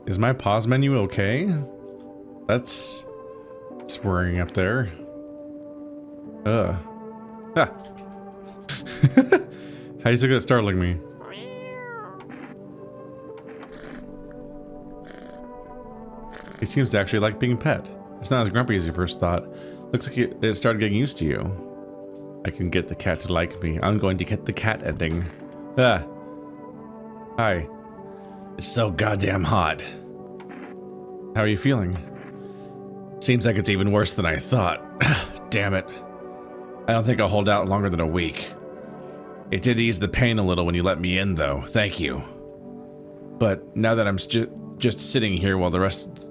Is my pause menu okay? That's worrying up there. Ah. How you so good at startling me? He seems to actually like being pet. It's not as grumpy as you first thought. Looks like it started getting used to you. I can get the cat to like me. I'm going to get the cat ending. Ah. Hi. It's so goddamn hot. How are you feeling? Seems like it's even worse than I thought. Damn it. I don't think I'll hold out longer than a week. It did ease the pain a little when you let me in, though. Thank you. But now that I'm just sitting here while the rest...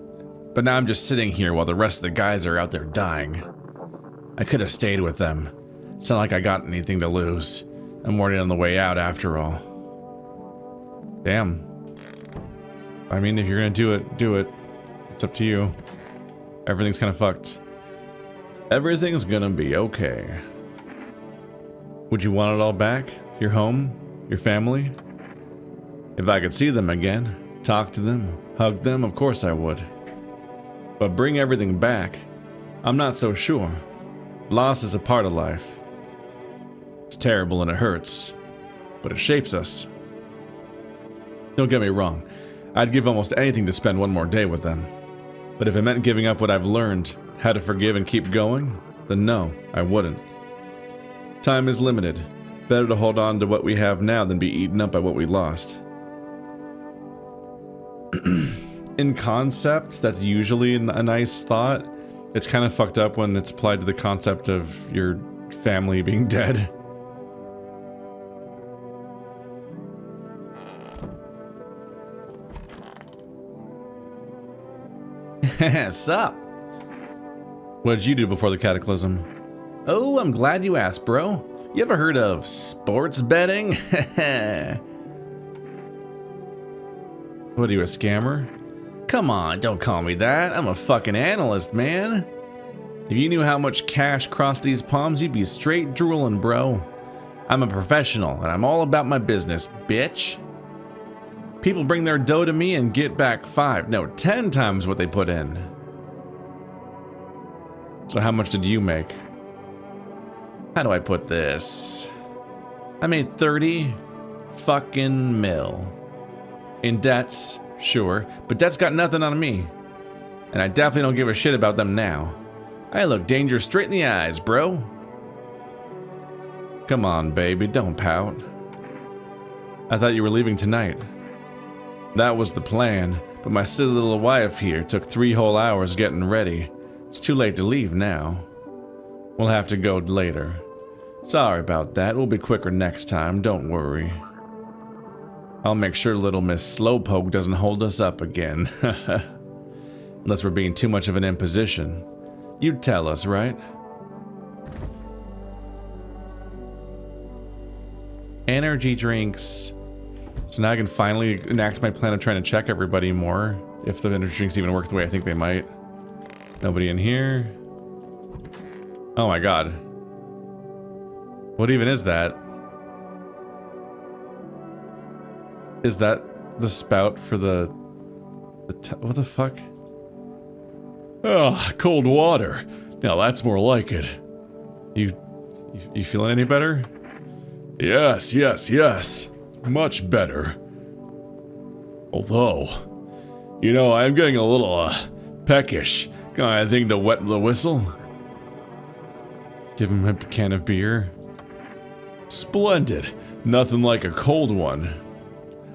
But now I'm just sitting here while the rest of the guys are out there dying. I could have stayed with them. It's not like I got anything to lose. I'm already on the way out after all. Damn. I mean, if you're gonna do it, do it. It's up to you. Everything's kind of fucked. Everything's gonna be okay. Would you want it all back? Your home? Your family? If I could see them again, talk to them, hug them, of course I would. But bring everything back, I'm not so sure. Loss is a part of life. It's terrible and it hurts, but it shapes us. Don't get me wrong, I'd give almost anything to spend one more day with them. But if it meant giving up what I've learned, how to forgive and keep going, then no, I wouldn't. Time is limited. Better to hold on to what we have now than be eaten up by what we lost. In concept, that's usually a nice thought. It's kind of fucked up when it's applied to the concept of your family being dead. Sup? What did you do before the cataclysm? Oh, I'm glad you asked, bro. You ever heard of sports betting? What are you, a scammer? Come on, don't call me that. I'm a fucking analyst, man. If you knew how much cash crossed these palms, you'd be straight drooling, bro. I'm a professional, and I'm all about my business, bitch. People bring their dough to me and get back 5, no, 10 times what they put in. So how much did you make? How do I put this? I made 30 fucking mil. In debts, sure, but debt's got nothing on me. And I definitely don't give a shit about them now. I look danger straight in the eyes, bro. Come on, baby, don't pout. I thought you were leaving tonight. That was the plan, but my silly little wife here took 3 whole hours getting ready. It's too late to leave now. We'll have to go later. Sorry about that, we'll be quicker next time, don't worry. I'll make sure little Miss Slowpoke doesn't hold us up again. Unless we're being too much of an imposition. You'd tell us, right? Energy drinks. So now I can finally enact my plan of trying to check everybody more. If the energy drinks even work the way I think they might. Nobody in here. Oh my god. What even is that? Is that the spout for the what the fuck? Oh, cold water. Now that's more like it. You feeling any better? Yes, yes, yes. Much better. Although, you know, I'm getting a little peckish. Got anything to wet the whistle? Give him a can of beer. Splendid. Nothing like a cold one.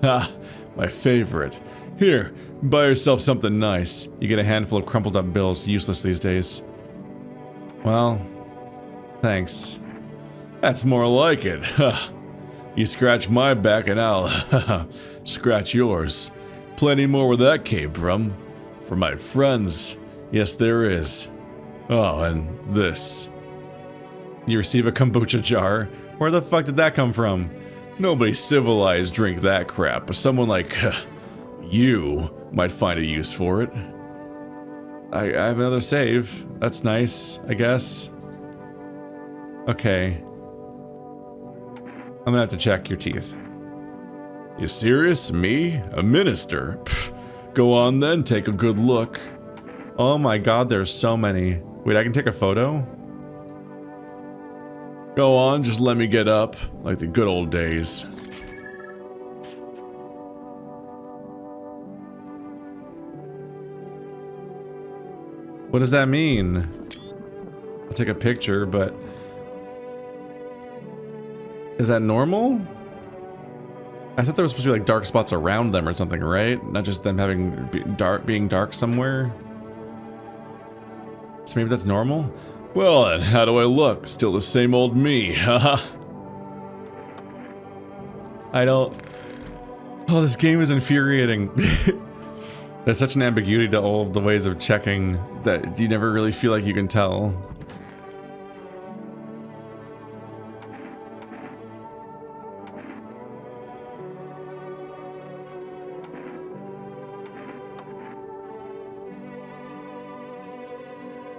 Ha, my favorite. Here, buy yourself something nice. You get a handful of crumpled up bills, useless these days. Well, thanks. That's more like it. You scratch my back and I'll scratch yours. Plenty more where that came from. For my friends, yes there is. Oh, and this. You receive a kombucha jar? Where the fuck did that come from? Nobody civilized drink that crap, but someone like you might find a use for it. I have another save. That's nice, I guess. Okay. I'm gonna have to check your teeth. You serious? Me? A minister? Pfft, Go on then, take a good look. Oh my god, there's so many. Wait, I can take a photo? Go on, just let me get up. Like the good old days. What does that mean? I'll take a picture, but... Is that normal? I thought there was supposed to be like dark spots around them or something, right? Not just them having being dark somewhere. So maybe that's normal? Well then, how do I look? Still the same old me, haha. I don't... Oh, this game is infuriating. There's such an ambiguity to all of the ways of checking that you never really feel like you can tell.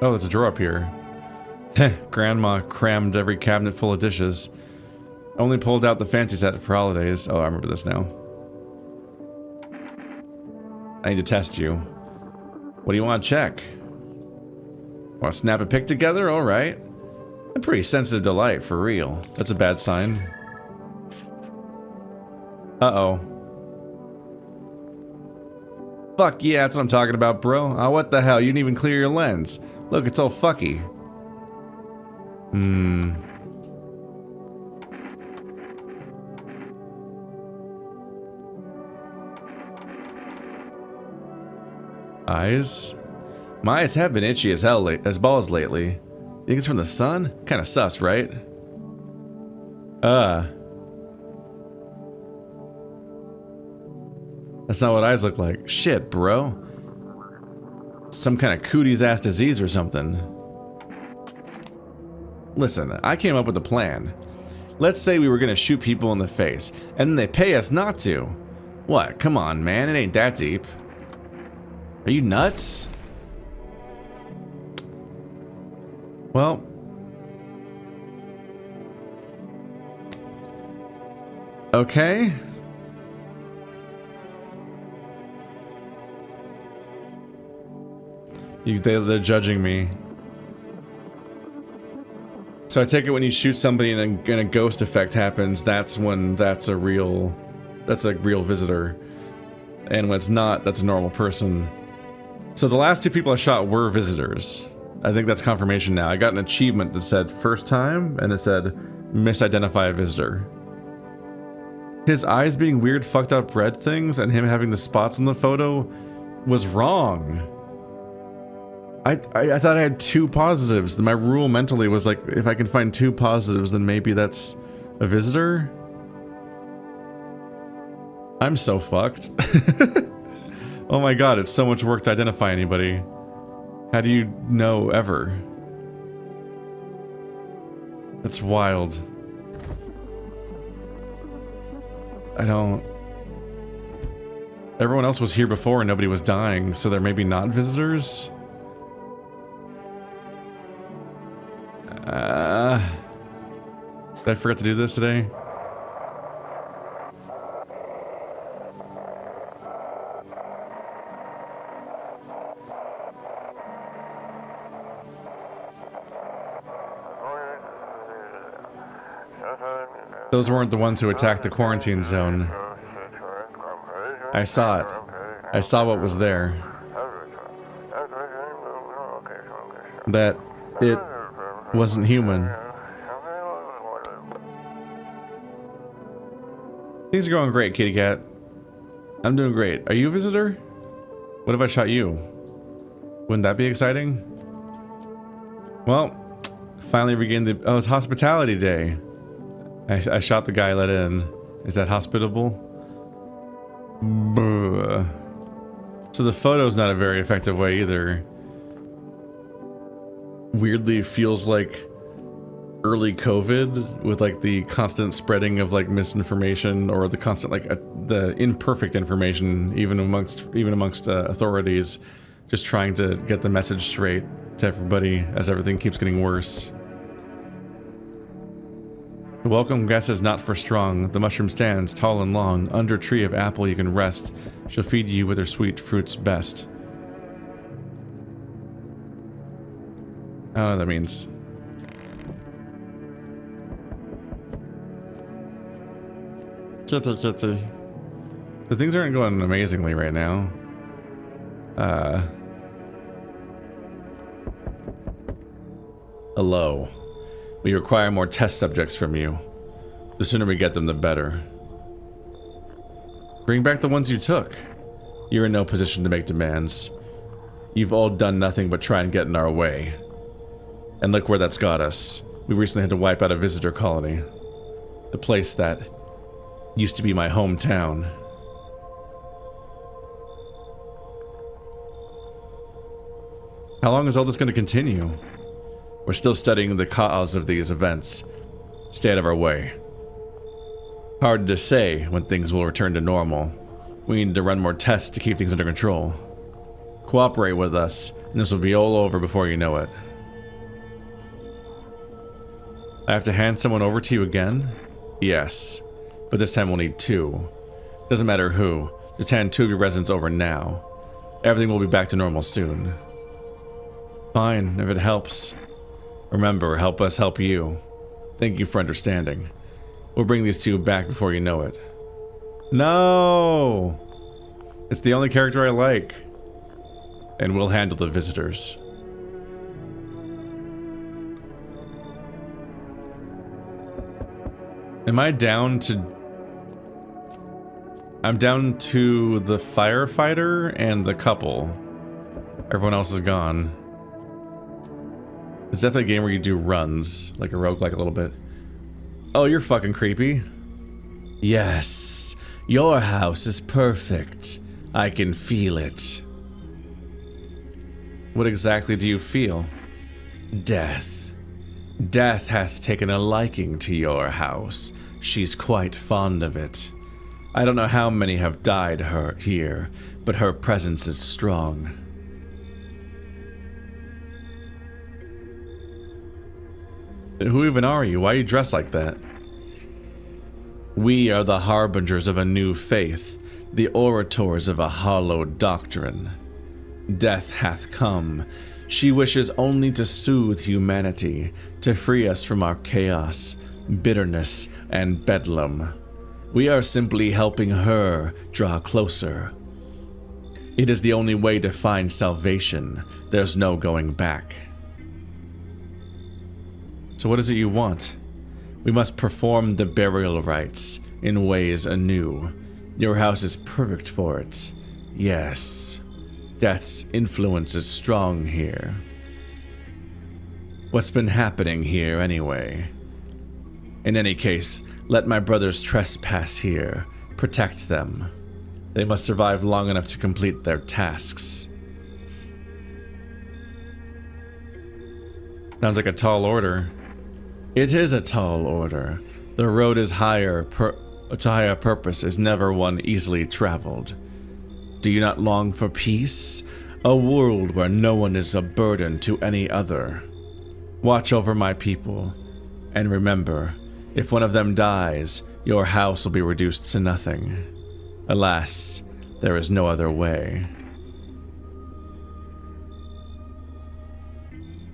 Oh, there's a drawer up here. Heh, Grandma crammed every cabinet full of dishes. Only pulled out the fancy set for holidays. Oh, I remember this now. I need to test you. What do you want to check? Want to snap a pic together? Alright. I'm pretty sensitive to light, for real. That's a bad sign. Uh-oh. Fuck yeah, that's what I'm talking about, bro. Oh, what the hell? You didn't even clear your lens. Look, it's all fucky. Eyes? My eyes have been itchy as hell as balls lately. You think it's from the sun? Kinda sus, right? That's not what eyes look like. Shit, bro. Some kind of cooties ass disease or something. Listen, I came up with a plan. Let's say we were gonna shoot people in the face, and then they pay us not to. What? Come on, man, it ain't that deep. Are you nuts? Well... Okay. They're judging me. So I take it when you shoot somebody and a ghost effect happens, that's when that's a real visitor. And when it's not, that's a normal person. So the last two people I shot were visitors. I think that's confirmation now. I got an achievement that said first time, and it said misidentify a visitor. His eyes being weird fucked up red things and him having the spots in the photo was wrong. I thought I had 2 positives. My rule mentally was like, if I can find 2 positives, then maybe that's a visitor? I'm so fucked. Oh my god, it's so much work to identify anybody. How do you know ever? That's wild. I don't... Everyone else was here before and nobody was dying, so they're maybe not visitors? Did I forget to do this today? Those weren't the ones who attacked the quarantine zone. I saw it. I saw what was there. That it wasn't human. Things are going great, kitty cat. I'm doing great. Are you a visitor? What if I shot you? Wouldn't that be exciting? Well, finally regained the... Oh, it's hospitality day. I shot the guy I let in. Is that hospitable? Buh. So the photo's not a very effective way either. Weirdly feels like early COVID with like the constant spreading of like misinformation or the constant like the imperfect information even amongst authorities, just trying to get the message straight to everybody as everything keeps getting worse. The welcome guest is not for strong. The mushroom stands tall and long. Under tree of apple you can rest. She'll feed you with her sweet fruits best. I don't know what that means. Kitty, kitty. The things aren't going amazingly right now. Hello. We require more test subjects from you. The sooner we get them, the better. Bring back the ones you took. You're in no position to make demands. You've all done nothing but try and get in our way. And look where that's got us. We recently had to wipe out a visitor colony. The place that used to be my hometown. How long is all this going to continue? We're still studying the cause of these events. Stay out of our way. Hard to say when things will return to normal. We need to run more tests to keep things under control. Cooperate with us, and this will be all over before you know it. I have to hand someone over to you again? Yes. But this time we'll need 2. Doesn't matter who. Just hand 2 of your residents over now. Everything will be back to normal soon. Fine, if it helps. Remember, help us help you. Thank you for understanding. We'll bring these 2 back before you know it. No! It's the only character I like. And we'll handle the visitors. Am I down to... I'm down to the firefighter and the couple. Everyone else is gone. It's definitely a game where you do runs, like a roguelike a little bit. Oh, you're fucking creepy. Yes, your house is perfect. I can feel it. What exactly do you feel? Death. Death hath taken a liking to your house. She's quite fond of it. I don't know how many have died here, but her presence is strong. Who even are you? Why are you dressed like that? We are the harbingers of a new faith, the orators of a hallowed doctrine. Death hath come. She wishes only to soothe humanity, to free us from our chaos, bitterness, and bedlam. We are simply helping her draw closer. It is the only way to find salvation. There's no going back. So what is it you want? We must perform the burial rites in ways anew. Your house is perfect for it. Yes. Death's influence is strong here. What's been happening here anyway? In any case, let my brothers trespass here. Protect them. They must survive long enough to complete their tasks. Sounds like a tall order. It is a tall order. The road is higher, to higher purpose is never one easily traveled. Do you not long for peace? A world where no one is a burden to any other. Watch over my people, and remember, if one of them dies, your house will be reduced to nothing. Alas, there is no other way.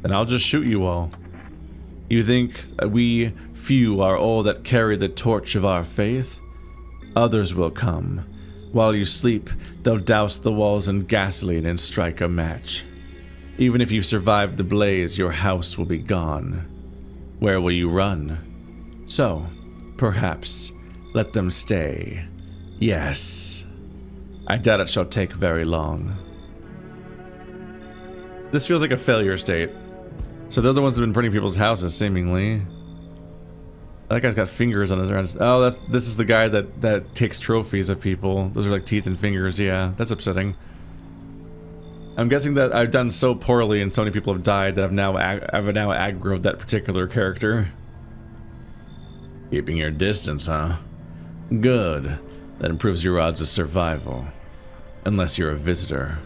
Then I'll just shoot you all. You think that we few are all that carry the torch of our faith? Others will come. While you sleep, they'll douse the walls in gasoline and strike a match. Even if you survive the blaze, your house will be gone. Where will you run? So, perhaps, let them stay. Yes. I doubt it shall take very long. This feels like a failure state. So they're the ones that have been burning people's houses, seemingly. That guy's got fingers on his arms. Oh, this is the guy that takes trophies of people. Those are like teeth and fingers. Yeah, that's upsetting. I'm guessing that I've done so poorly and so many people have died that I've now aggroed that particular character. Keeping your distance, huh? Good. That improves your odds of survival. Unless you're a visitor.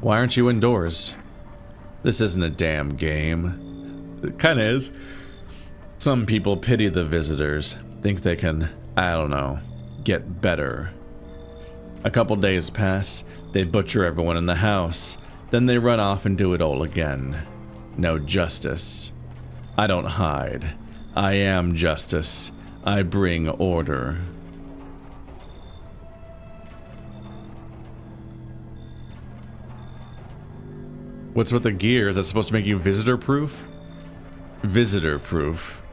Why aren't you indoors? This isn't a damn game. It kinda is. Some people pity the visitors, think they can, I don't know, get better. A couple days pass, they butcher everyone in the house, then they run off and do it all again. No justice. I don't hide. I am justice. I bring order. What's with the gear? Is that supposed to make you visitor-proof? Visitor-proof?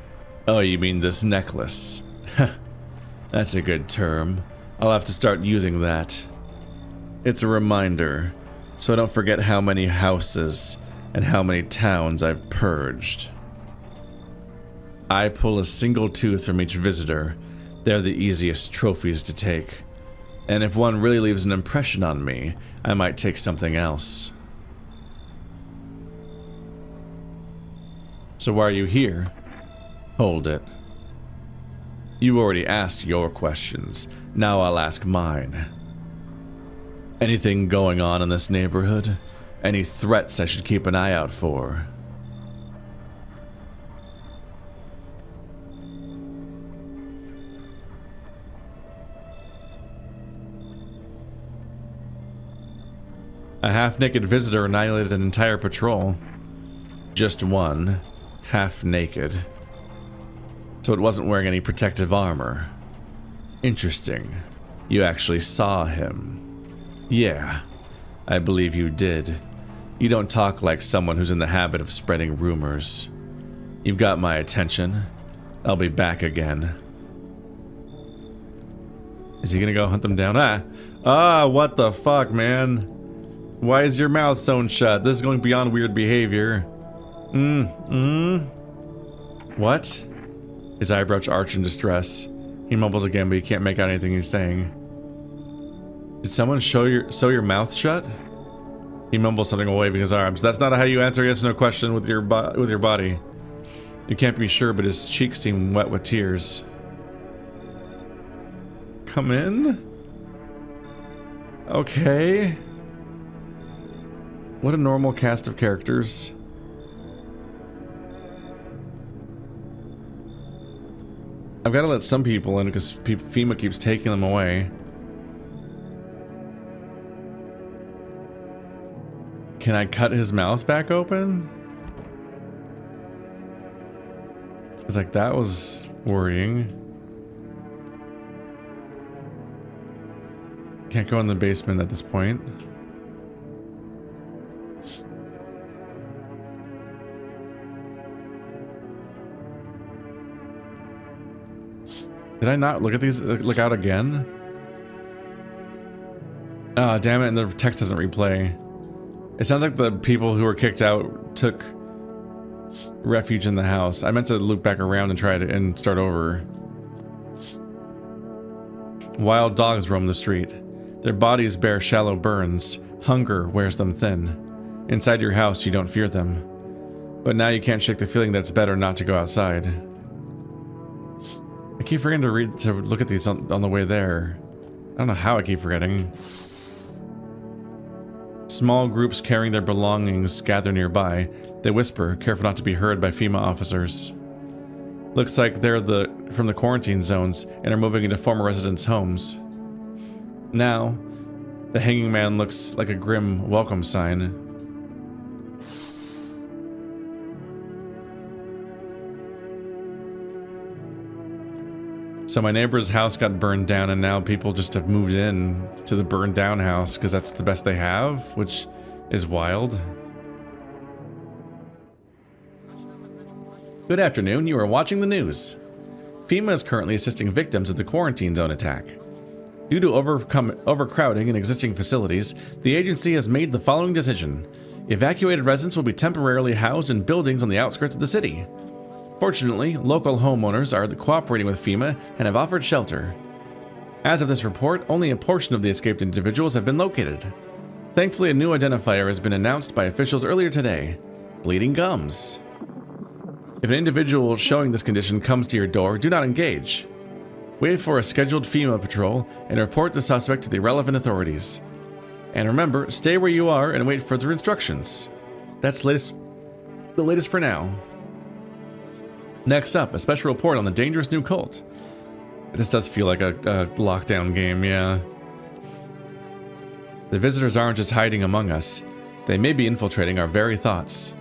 Oh, you mean this necklace? That's a good term. I'll have to start using that. It's a reminder, so I don't forget how many houses and how many towns I've purged. I pull a single tooth from each visitor. They're the easiest trophies to take. And if one really leaves an impression on me, I might take something else. So why are you here? Hold it. You already asked your questions. Now I'll ask mine. Anything going on in this neighborhood? Any threats I should keep an eye out for? A half-naked visitor annihilated an entire patrol. Just one, half-naked. So it wasn't wearing any protective armor. Interesting. You actually saw him. Yeah, I believe you did. You don't talk like someone who's in the habit of spreading rumors. You've got my attention. I'll be back again. Is he gonna go hunt them down? What the fuck, man? Why is your mouth sewn shut? This is going beyond weird behavior. What? His eyebrows arch in distress. He mumbles again, but you can't make out anything he's saying. Did someone sew your mouth shut? He mumbles something while waving his arms. That's not how you answer a yes/no question with your body. You can't be sure, but his cheeks seem wet with tears. Come in? Okay. What a normal cast of characters. I've got to let some people in because FEMA keeps taking them away. Can I cut his mouth back open? It's like, that was worrying. Can't go in the basement at this point. Did I not look at these? Look out again? Ah, damn it, and the text doesn't replay. It sounds like the people who were kicked out took refuge in the house. I meant to loop back around and try to and start over. Wild dogs roam the street. Their bodies bear shallow burns. Hunger wears them thin. Inside your house, you don't fear them. But now you can't shake the feeling that it's better not to go outside. I keep forgetting to look at these on the way there. I don't know how I keep forgetting. Small groups carrying their belongings gather nearby. They whisper, careful not to be heard by FEMA officers. Looks like they're from the quarantine zones and are moving into former residents' homes. Now, the hanging man looks like a grim welcome sign. So my neighbor's house got burned down, and now people just have moved in to the burned down house because that's the best they have, which is wild. Good afternoon, you are watching the news. FEMA is currently assisting victims of the quarantine zone attack. Due to overcrowding in existing facilities, the agency has made the following decision. Evacuated residents will be temporarily housed in buildings on the outskirts of the city. Fortunately, local homeowners are cooperating with FEMA and have offered shelter. As of this report, only a portion of the escaped individuals have been located. Thankfully, a new identifier has been announced by officials earlier today: bleeding gums. If an individual showing this condition comes to your door, do not engage. Wait for a scheduled FEMA patrol and report the suspect to the relevant authorities. And remember, stay where you are and wait for further instructions. That's the latest for now. Next up, a special report on the dangerous new cult. This does feel like a lockdown game, yeah. The visitors aren't just hiding among us. They may be infiltrating our very thoughts.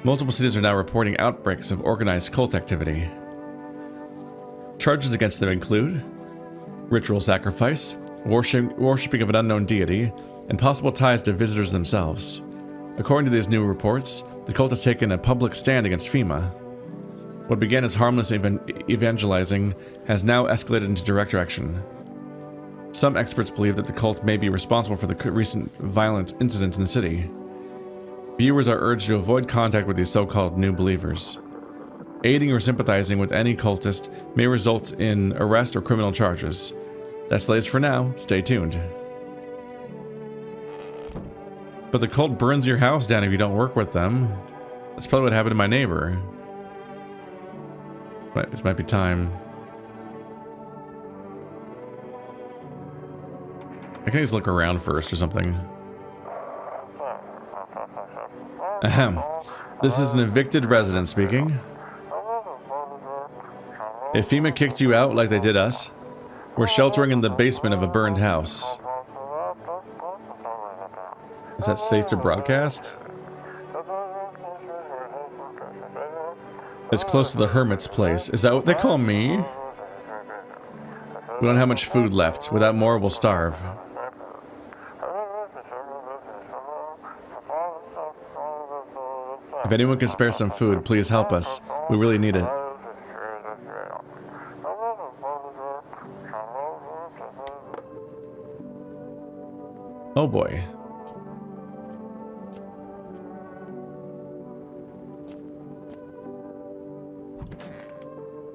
Multiple cities are now reporting outbreaks of organized cult activity. Charges against them include ritual sacrifice, worshipping of an unknown deity, and possible ties to visitors themselves. According to these new reports, the cult has taken a public stand against FEMA. What began as harmless evangelizing has now escalated into direct action. Some experts believe that the cult may be responsible for the recent violent incidents in the city. Viewers are urged to avoid contact with these so-called new believers. Aiding or sympathizing with any cultist may result in arrest or criminal charges. That's the latest for now. Stay tuned. But the cult burns your house down if you don't work with them. That's probably what happened to my neighbor. But this might be time. I can just look around first or something. Ahem. This is an evicted resident speaking. If FEMA kicked you out like they did us, we're sheltering in the basement of a burned house. Is that safe to broadcast? It's close to the hermit's place. Is that what they call me? We don't have much food left. Without more, we'll starve. If anyone can spare some food, please help us. We really need it. Oh boy.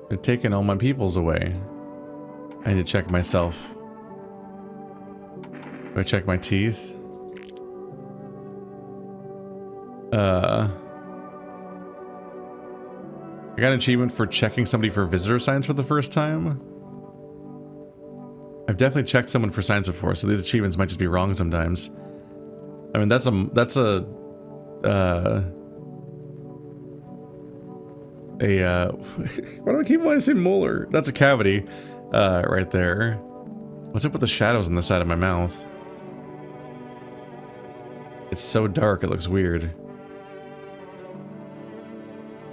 They're taking all my peoples away. I need to check myself. Do I check my teeth? I got an achievement for checking somebody for visitor signs for the first time. I've definitely checked someone for signs before, so these achievements might just be wrong sometimes. I mean, that's a what do I keep wanting to say molar? That's a cavity, right there. What's up with the shadows on the side of my mouth? It's so dark, it looks weird.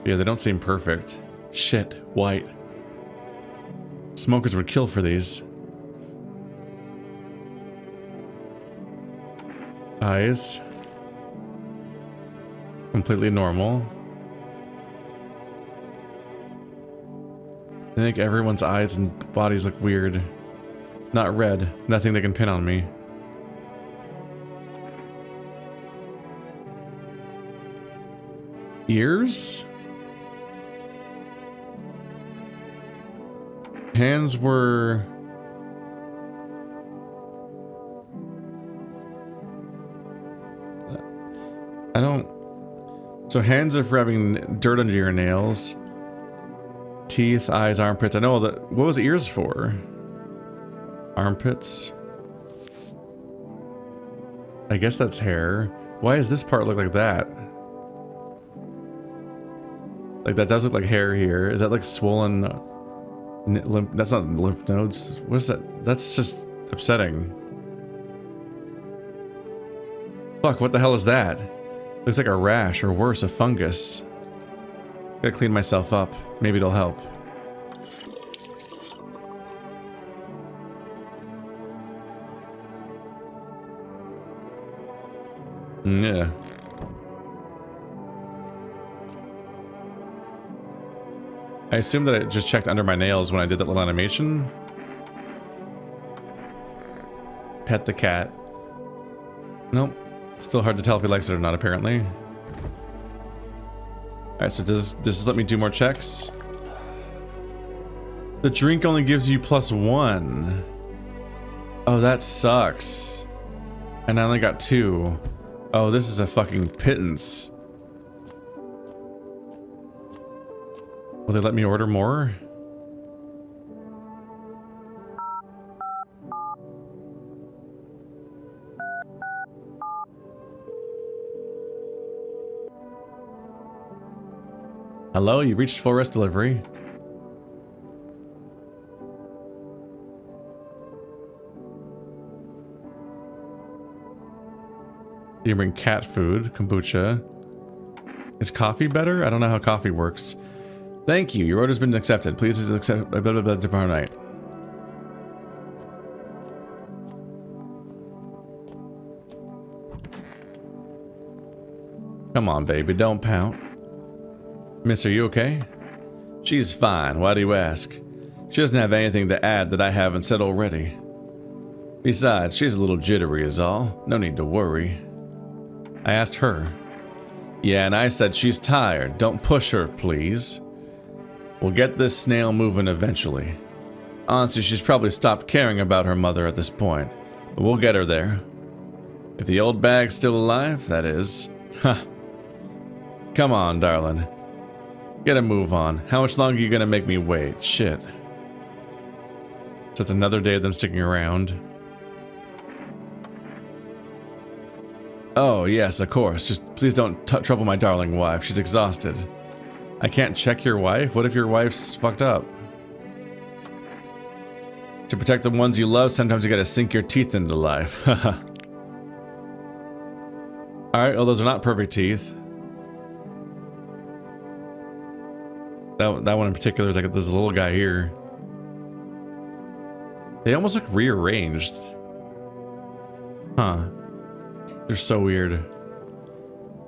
Yeah, they don't seem perfect. Shit, white. Smokers would kill for these. Eyes. Completely normal. I think everyone's eyes and bodies look weird. Not red. Nothing they can pin on me. Ears? Hands were... I don't... So hands are for having dirt under your nails. Teeth, eyes, armpits. I know that. What was ears for? Armpits. I guess that's hair. Why does this part look like that? Like that does look like hair here. Is that like swollen lymph? That's not lymph nodes. What is that? That's just upsetting. Fuck, what the hell is that? Looks like a rash, or worse, a fungus. Gotta clean myself up. Maybe it'll help. Yeah. I assume that I just checked under my nails when I did that little animation. Pet the cat. Nope. Still hard to tell if he likes it or not, apparently. Alright, so does this let me do more checks? The drink only gives you +1. Oh, that sucks. And I only got 2. Oh, this is a fucking pittance. Will they let me order more? Hello, you reached forest delivery. You bring cat food, kombucha. Is coffee better? I don't know how coffee works. Thank you. Your order's been accepted. Please accept blah, blah, blah, tomorrow night. Come on, baby. Don't pout. Miss, are you okay? She's fine. Why do you ask? She doesn't have anything to add that I haven't said already. Besides, she's a little jittery is all. No need to worry. I asked her. Yeah, and I said she's tired. Don't push her, please. We'll get this snail moving eventually. Honestly, she's probably stopped caring about her mother at this point. But we'll get her there. If the old bag's still alive, that is. Huh. Come on, darling. Get a move on. How much longer are you gonna make me wait? Shit. So it's another day of them sticking around. Oh, yes, of course. Just please don't trouble my darling wife. She's exhausted. I can't check your wife? What if your wife's fucked up? To protect the ones you love, sometimes you gotta sink your teeth into life. Alright, well, those are not perfect teeth. That one in particular is like this little guy here. They almost look rearranged. Huh. They're so weird.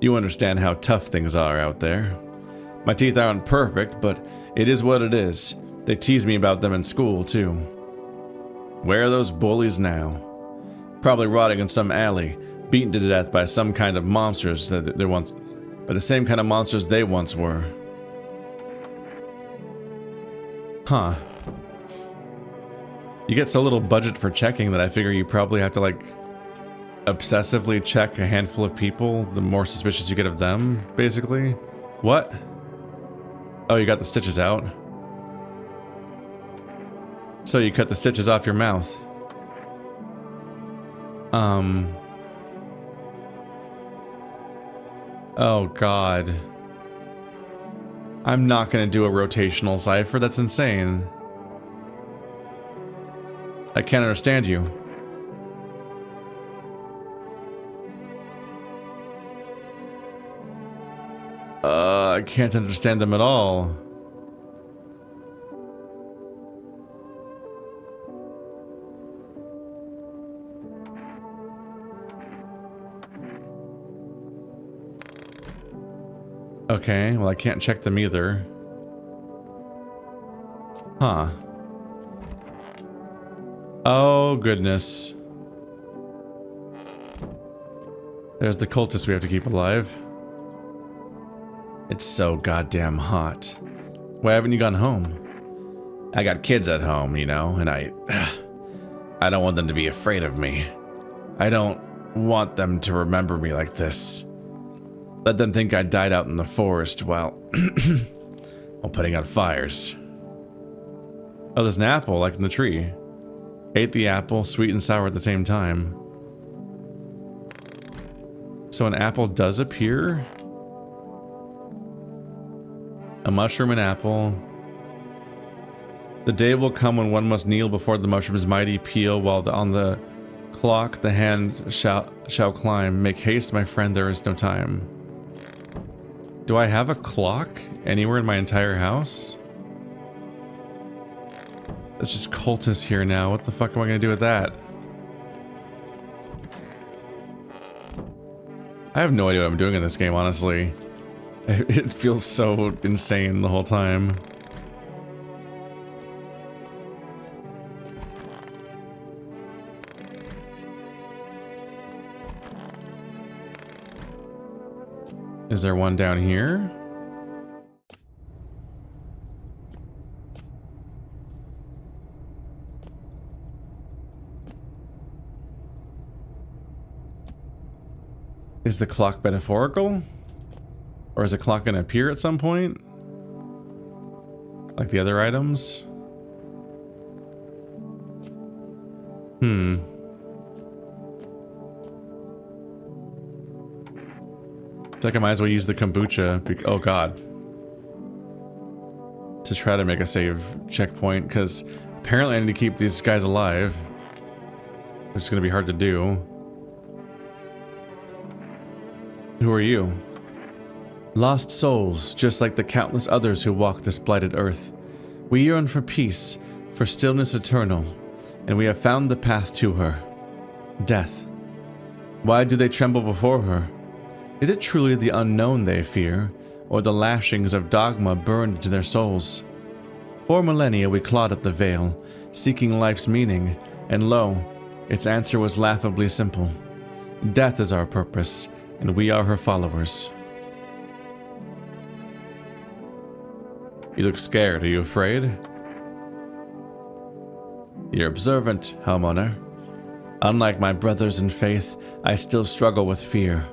You understand how tough things are out there. My teeth aren't perfect, but it is what it is. They tease me about them in school, too. Where are those bullies now? Probably rotting in some alley, beaten to death by some kind of monsters that they once... by the same kind of monsters they once were. Huh. You get so little budget for checking that I figure you probably have to, like, obsessively check a handful of people, the more suspicious you get of them, basically. What? Oh, you got the stitches out. So you cut the stitches off your mouth. Oh, God. I'm not gonna do a rotational cipher, that's insane. I can't understand you. I can't understand them at all. Okay, well I can't check them either. Huh. Oh goodness. There's the cultist we have to keep alive. It's so goddamn hot. Why haven't you gone home? I got kids at home, you know, and I don't want them to be afraid of me. I don't want them to remember me like this. Let them think I died out in the forest while putting out fires. Oh, there's an apple, like in the tree. Ate the apple, sweet and sour at the same time. So an apple does appear? A mushroom and apple. The day will come when one must kneel before the mushroom's mighty peel, while on the clock the hand shall climb. Make haste, my friend, there is no time. Do I have a clock anywhere in my entire house? There's just cultists here now. What the fuck am I gonna do with that? I have no idea what I'm doing in this game, honestly. It feels so insane the whole time. Is there one down here? Is the clock metaphorical? Or is the clock gonna appear at some point? Like the other items? I feel like I might as well use the kombucha. Oh god. to try to make a save checkpoint, because apparently I need to keep these guys alive. Which is going to be hard to do. Who are you? Lost souls, just like the countless others who walk this blighted earth. We yearn for peace, for stillness eternal, and we have found the path to her. Death. Why do they tremble before her? Is it truly the unknown they fear, or the lashings of dogma burned into their souls? For millennia we clawed at the veil, seeking life's meaning, and lo, its answer was laughably simple. Death is our purpose, and we are her followers. You look scared. Are you afraid? You're observant, homeowner. Unlike my brothers in faith, I still struggle with fear.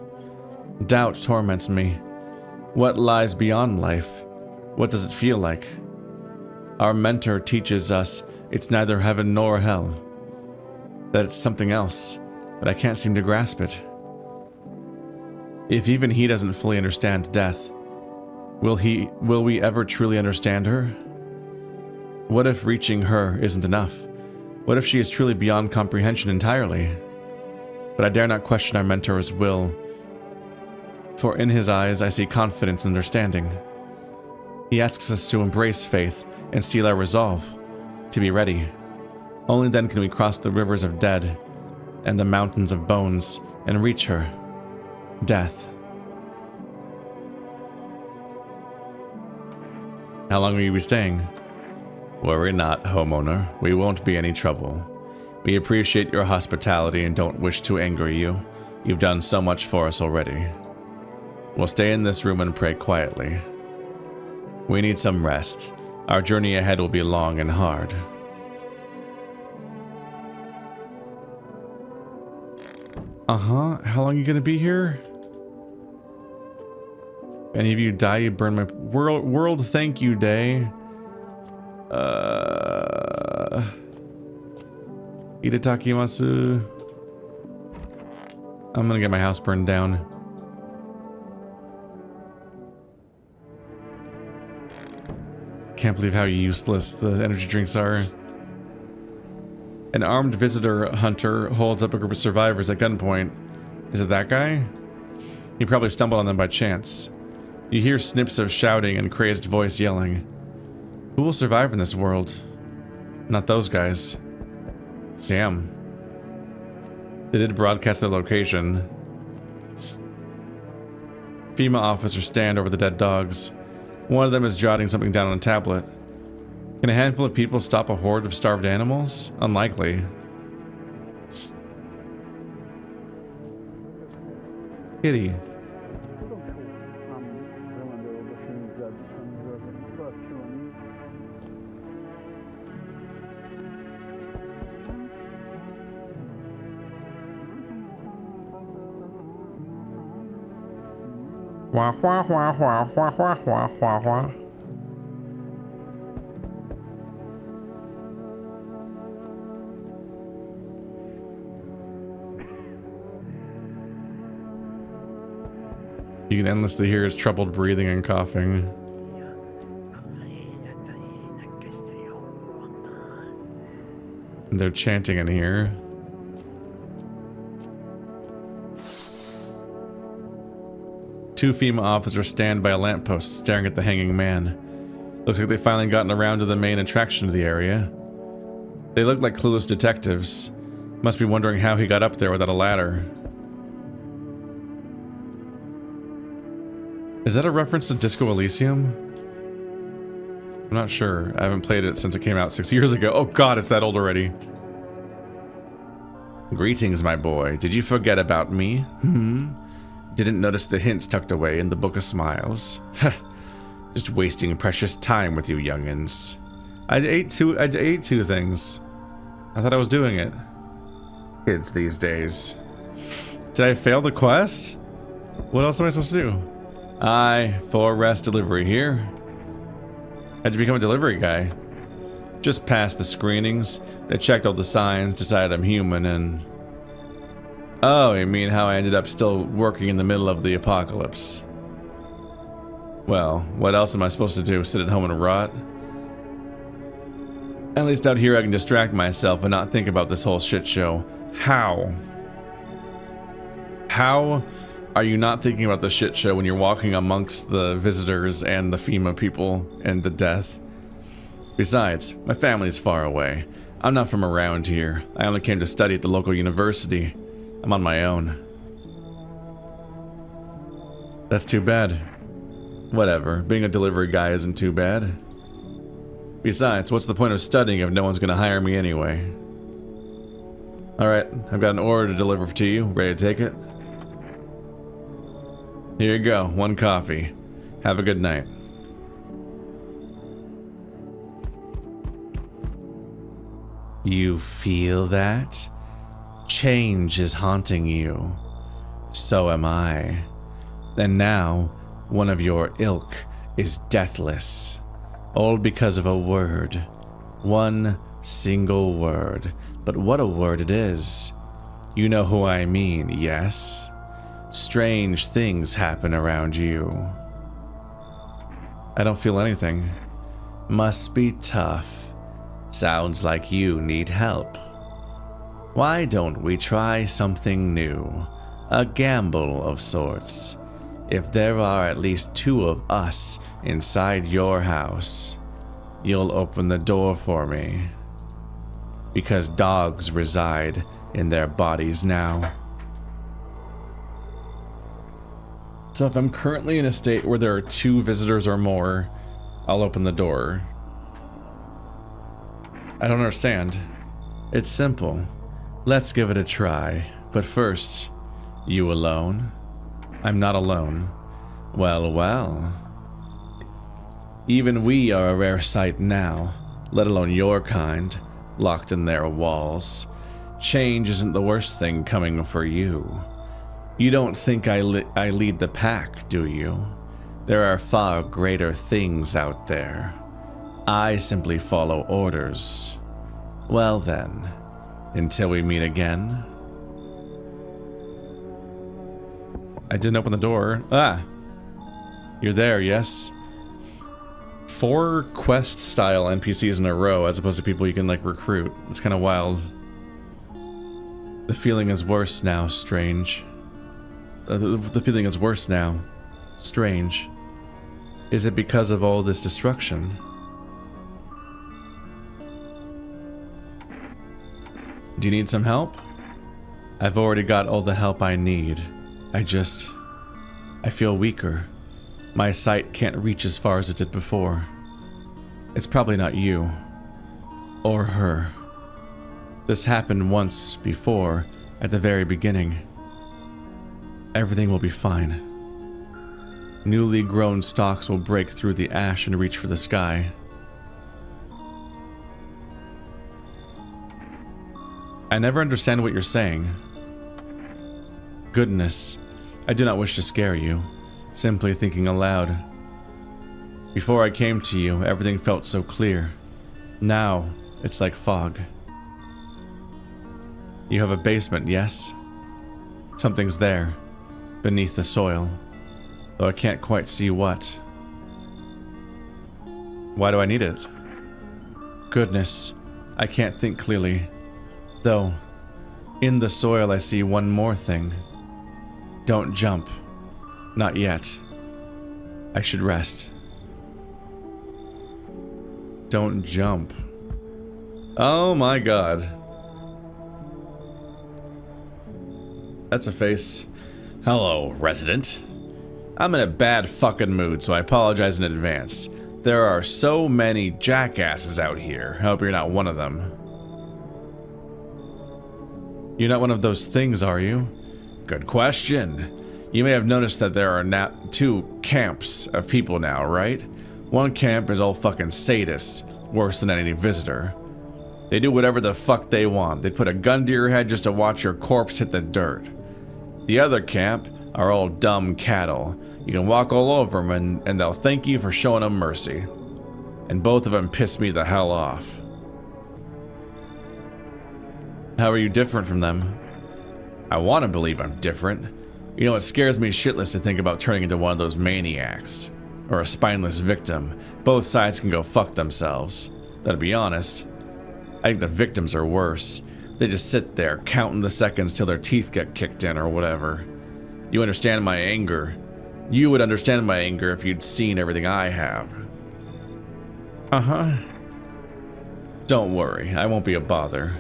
Doubt torments me. What lies beyond life? What does it feel like? Our mentor teaches us it's neither heaven nor hell. That it's something else, but I can't seem to grasp it. If even he doesn't fully understand death, will we ever truly understand her? What if reaching her isn't enough? What if she is truly beyond comprehension entirely? But I dare not question our mentor's will, for in his eyes I see confidence and understanding. He asks us to embrace faith and steel our resolve, to be ready. Only then can we cross the rivers of dead and the mountains of bones and reach her. Death. How long will you be staying? Worry not, homeowner. We won't be any trouble. We appreciate your hospitality and don't wish to anger you. You've done so much for us already. We'll stay in this room and pray quietly. We need some rest. Our journey ahead will be long and hard. How long are you gonna be here? If any of you die, you burn my world thank you day. Itadakimasu. I'm gonna get my house burned down. Can't believe how useless the energy drinks are. An armed visitor hunter holds up a group of survivors at gunpoint. Is it that guy? He probably stumbled on them by chance. You hear snips of shouting and crazed voice yelling. Who will survive in this world? Not those guys. Damn. They did broadcast their location. FEMA officers stand over the dead dogs. One of them is jotting something down on a tablet. Can a handful of people stop a horde of starved animals? Unlikely. Kitty. Wah wah wah wah wah wah wah wah wah. You can endlessly hear his troubled breathing and coughing. And they're chanting in here. Two FEMA officers stand by a lamppost staring at the hanging man. Looks like they've finally gotten around to the main attraction of the area. They look like clueless detectives. Must be wondering how he got up there without a ladder. Is that a reference to Disco Elysium? I'm not sure. I haven't played it since it came out 6 years ago. Oh god, it's that old already. Greetings, my boy. Did you forget about me? Didn't notice the hints tucked away in the Book of Smiles. Just wasting precious time with you youngins. I ate two things. I thought I was doing it. Kids these days. Did I fail the quest? What else am I supposed to do? Aye, for rest delivery here. How'd you become a delivery guy? Just passed the screenings. They checked all the signs, decided I'm human, and... Oh, you mean how I ended up still working in the middle of the apocalypse? Well, what else am I supposed to do? Sit at home and rot? At least out here I can distract myself and not think about this whole shit show. How? How are you not thinking about the shit show when you're walking amongst the visitors and the FEMA people and the death? Besides, my family's far away. I'm not from around here. I only came to study at the local university. I'm on my own. That's too bad. Whatever, being a delivery guy isn't too bad. Besides, what's the point of studying if no one's gonna hire me anyway? Alright, I've got an order to deliver to you. Ready to take it? Here you go, 1 coffee. Have a good night. You feel that? Change is haunting you. So am I. And now, one of your ilk is deathless. All because of a word. One single word. But what a word it is. You know who I mean, yes? Strange things happen around you. I don't feel anything. Must be tough. Sounds like you need help. Why don't we try something new? A gamble of sorts. If there are at least 2 of us inside your house, you'll open the door for me. Because dogs reside in their bodies now. So if I'm currently in a state where there are 2 visitors or more, I'll open the door. I don't understand. It's simple. Let's give it a try. But first, you alone? I'm not alone. Well, well. Even we are a rare sight now, let alone your kind, locked in their walls. Change isn't the worst thing coming for you. You don't think I lead the pack, do you? There are far greater things out there. I simply follow orders. Well then, until we meet again. I didn't open the door. Ah! You're there, yes? 4 quest-style NPCs in a row as opposed to people you can, like, recruit. It's kind of wild. The feeling is worse now, strange. The feeling is worse now. Strange. Is it because of all this destruction? Do you need some help? I've already got all the help I need. I feel weaker. My sight can't reach as far as it did before. It's probably not you. Or her. This happened once before, at the very beginning. Everything will be fine. Newly grown stalks will break through the ash and reach for the sky. I never understand what you're saying. Goodness, I do not wish to scare you. Simply thinking aloud. Before I came to you, everything felt so clear. Now, it's like fog. You have a basement, yes? Something's there, beneath the soil, though I can't quite see what. Why do I need it? Goodness, I can't think clearly. Though, in the soil I see one more thing. Don't jump. Not yet. I should rest. Don't jump. Oh my god. That's a face. Hello, resident. I'm in a bad fucking mood, so I apologize in advance. There are so many jackasses out here. I hope you're not one of them. You're not one of those things, are you? Good question. You may have noticed that there are now 2 camps of people now, right? One camp is all fucking sadists, worse than any visitor. They do whatever the fuck they want. They put a gun to your head just to watch your corpse hit the dirt. The other camp are all dumb cattle. You can walk all over them and they'll thank you for showing them mercy. And both of them piss me the hell off. How are you different from them? I want to believe I'm different. You know, it scares me shitless to think about turning into one of those maniacs. Or a spineless victim. Both sides can go fuck themselves. Though to be honest, I think the victims are worse. They just sit there, counting the seconds till their teeth get kicked in or whatever. You understand my anger. You would understand my anger if you'd seen everything I have. Uh-huh. Don't worry, I won't be a bother.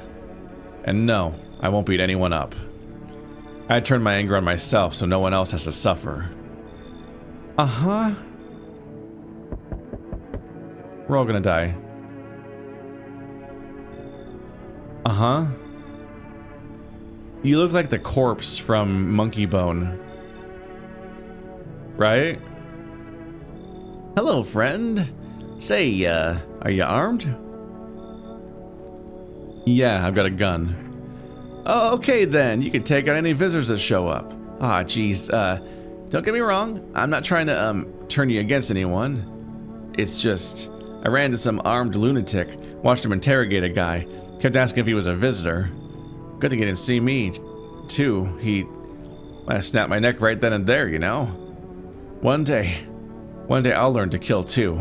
And no, I won't beat anyone up. I turn my anger on myself so no one else has to suffer. Uh-huh. We're all gonna die. Uh-huh. You look like the corpse from Monkey Bone. Right? Hello, friend. Say, are you armed? Yeah, I've got a gun. Oh, okay then. You can take out any visitors that show up. Ah, geez. Don't get me wrong. I'm not trying to, turn you against anyone. It's just, I ran into some armed lunatic, watched him interrogate a guy, kept asking if he was a visitor. Good thing he didn't see me, too. I snapped my neck right then and there, you know? One day I'll learn to kill too.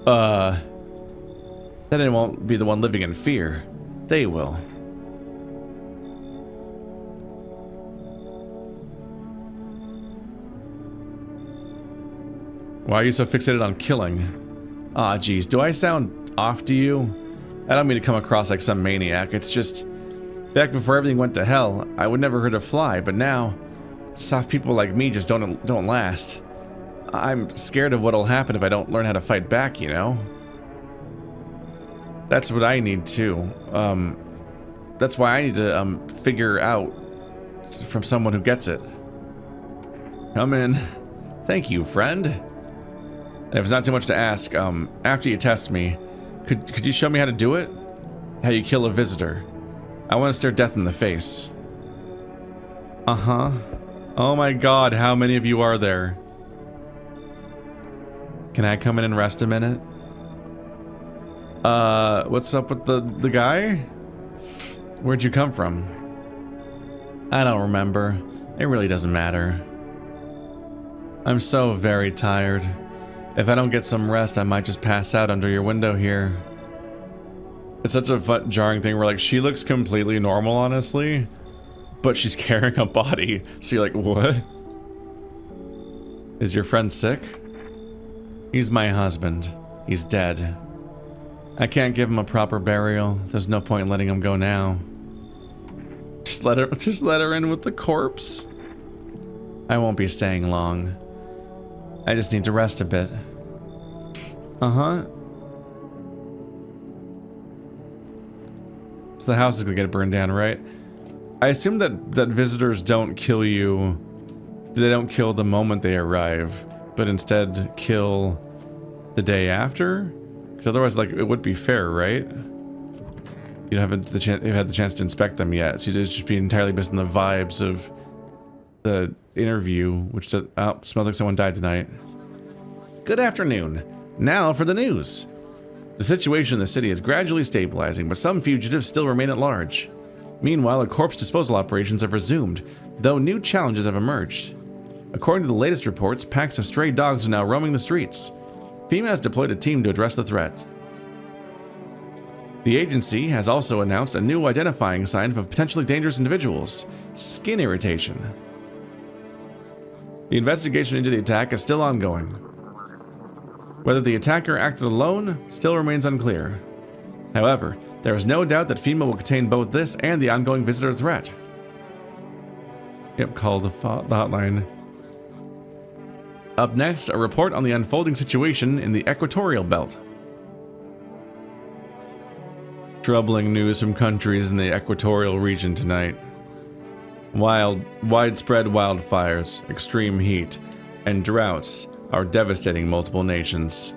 Then I won't be the one living in fear. They will. Why are you so fixated on killing? Ah, geez, do I sound off to you? I don't mean to come across like some maniac. It's just, back before everything went to hell, I would never hurt a fly, but now, soft people like me just don't last. I'm scared of what'll happen if I don't learn how to fight back, you know? That's what I need too. That's why I need to figure out from someone who gets it. Come in. Thank you, friend. And if it's not too much to ask, after you test me, could you show me how to do it? How you kill a visitor? I want to stare death in the face. Uh-huh. Oh my god, how many of you are there? Can I come in and rest a minute? What's up with the guy? Where'd you come from? I don't remember. It really doesn't matter. I'm so very tired. If I don't get some rest, I might just pass out under your window here. It's such a jarring thing where, like, she looks completely normal, honestly, but she's carrying a body. So you're like, what? Is your friend sick? He's my husband. He's dead. I can't give him a proper burial. There's no point in letting him go now. Just let her in with the corpse. I won't be staying long. I just need to rest a bit. Uh-huh. So the house is gonna get burned down, right? I assume that visitors don't kill you. They don't kill the moment they arrive, but instead kill the day after? Because otherwise, like, it would be fair, right? You haven't had the chance to inspect them yet, so you'd just be entirely based on the vibes of the interview, which does, oh, smells like someone died tonight. Good afternoon. Now for the news. The situation in the city is gradually stabilizing, but some fugitives still remain at large. Meanwhile, corpse disposal operations have resumed, though new challenges have emerged. According to the latest reports, packs of stray dogs are now roaming the streets. FEMA has deployed a team to address the threat. The agency has also announced a new identifying sign of potentially dangerous individuals: skin irritation. The investigation into the attack is still ongoing. Whether the attacker acted alone still remains unclear. However, there is no doubt that FEMA will contain both this and the ongoing visitor threat. Yep, call the hotline. Up next, a report on the unfolding situation in the equatorial belt. Troubling news from countries in the equatorial region tonight. Widespread wildfires, extreme heat, and droughts are devastating multiple nations.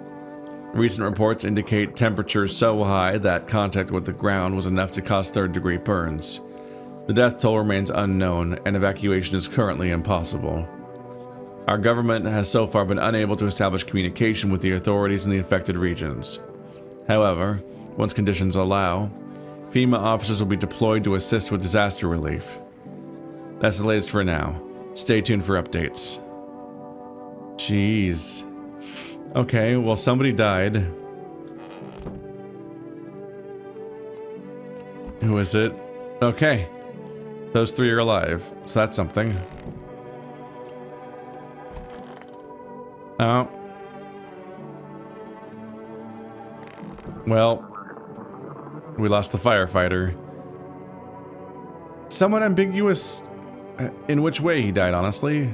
Recent reports indicate temperatures so high that contact with the ground was enough to cause third-degree burns. The death toll remains unknown, and evacuation is currently impossible. Our government has so far been unable to establish communication with the authorities in the affected regions. However, once conditions allow, FEMA officers will be deployed to assist with disaster relief. That's the latest for now. Stay tuned for updates. Jeez. Okay, well, somebody died. Who is it? Okay. Those three are alive, so that's something. Oh. Well, we lost the firefighter. Somewhat ambiguous in which way he died, honestly.